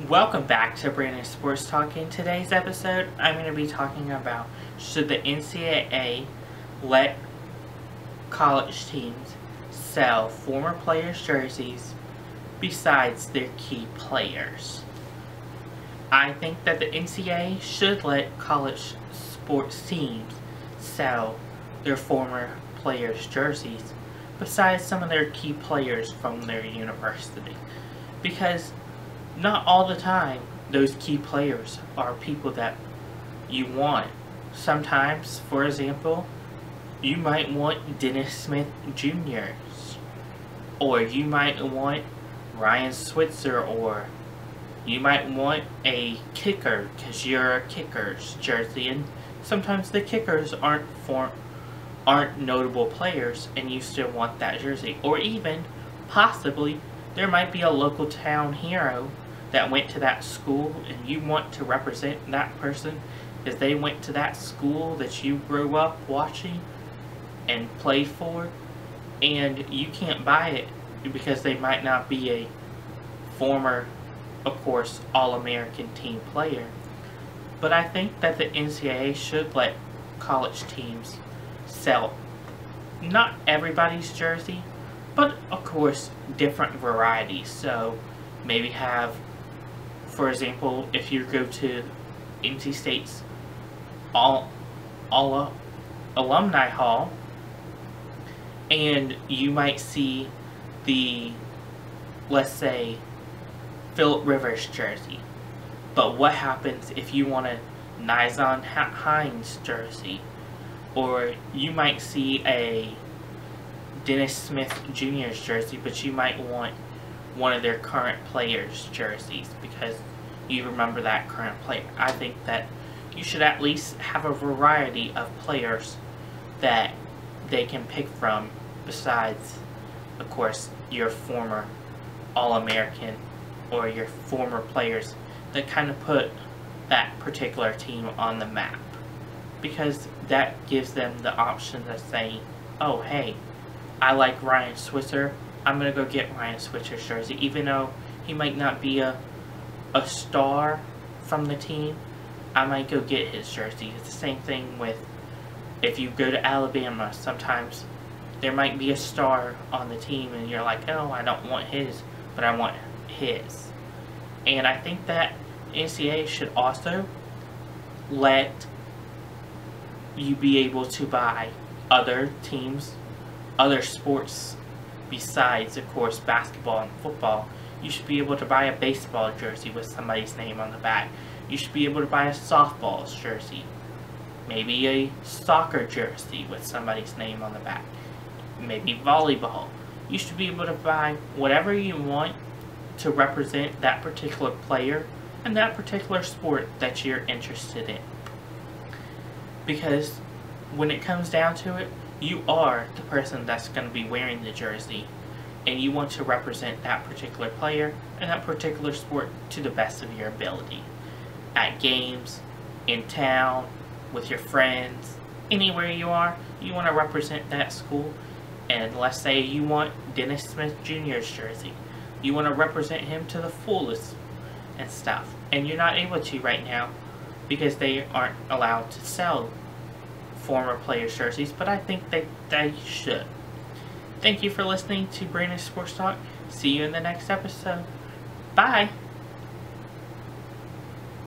Welcome back to Brandon Sports Talk. In today's episode, I'm going to be talking about should the NCAA let college teams sell former players' jerseys besides their key players. I think that the NCAA should let college sports teams sell their former players' jerseys besides some of their key players from their university, because not all the time those key players are people that you want. Sometimes, for example, you might want Dennis Smith Jr. or you might want Ryan Switzer, or you might want a kicker because you're a kicker's jersey, and sometimes the kickers aren't notable players and you still want that jersey. Or even possibly there might be a local town hero that went to that school and you want to represent that person because they went to that school that you grew up watching and played for, and you can't buy it because they might not be a former, of course, All-American team player. But I think that the NCAA should let college teams sell not everybody's jersey, but of course different varieties. So maybe have, for example, if you go to NC State's alumni hall, and you might see the, let's say, Phillip Rivers jersey. But what happens if you want a Nizon Hines jersey? Or you might see a Dennis Smith Jr.'s jersey, but you might want one of their current players' jerseys because you remember that current player. I think that you should at least have a variety of players that they can pick from besides, of course, your former All-American or your former players that kind of put that particular team on the map, because that gives them the option to say, oh hey, I like Ryan Switzer, I'm going to go get Ryan Switzer's jersey. Even though he might not be a star from the team, I might go get his jersey. It's the same thing with if you go to Alabama. Sometimes there might be a star on the team and you're like, oh, I don't want his, but I want his. And I think that NCAA should also let you be able to buy other teams, other sports besides, of course, basketball and football. You should be able to buy a baseball jersey with somebody's name on the back. You should be able to buy a softball jersey. Maybe a soccer jersey with somebody's name on the back. Maybe volleyball. You should be able to buy whatever you want to represent that particular player and that particular sport that you're interested in. Because when it comes down to it, you are the person that's going to be wearing the jersey, and you want to represent that particular player and that particular sport to the best of your ability. At games, in town, with your friends, anywhere you are, you want to represent that school. And let's say you want Dennis Smith Jr.'s jersey. You want to represent him to the fullest and stuff. And you're not able to right now because they aren't allowed to sell former players' jerseys, but I think they should. Thank you for listening to Brandon Sports Talk. See you in the next episode. Bye!